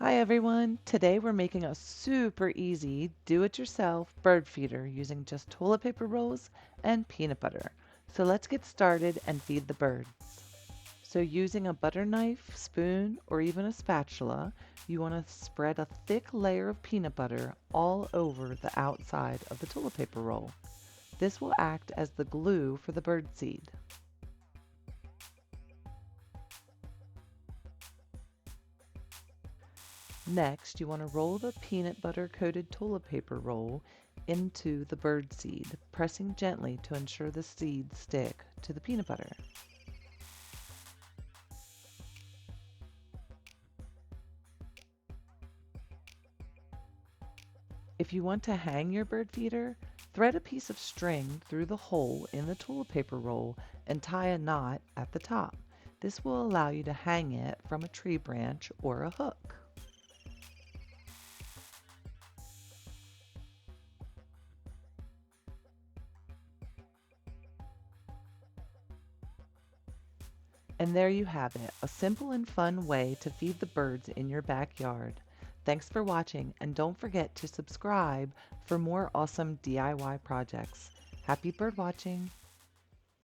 Hi everyone! Today we're making a super easy do-it-yourself bird feeder using just toilet paper rolls and peanut butter. So let's get started and feed the birds. So using a butter knife, spoon, or even a spatula, you want to spread a thick layer of peanut butter all over the outside of the toilet paper roll. This will act as the glue for the bird seed. Next, you want to roll the peanut butter coated toilet paper roll into the bird seed, pressing gently to ensure the seeds stick to the peanut butter. If you want to hang your bird feeder, thread a piece of string through the hole in the toilet paper roll and tie a knot at the top. This will allow you to hang it from a tree branch or a hook. And there you have it, a simple and fun way to feed the birds in your backyard. Thanks for watching, and don't forget to subscribe for more awesome DIY projects. Happy bird watching!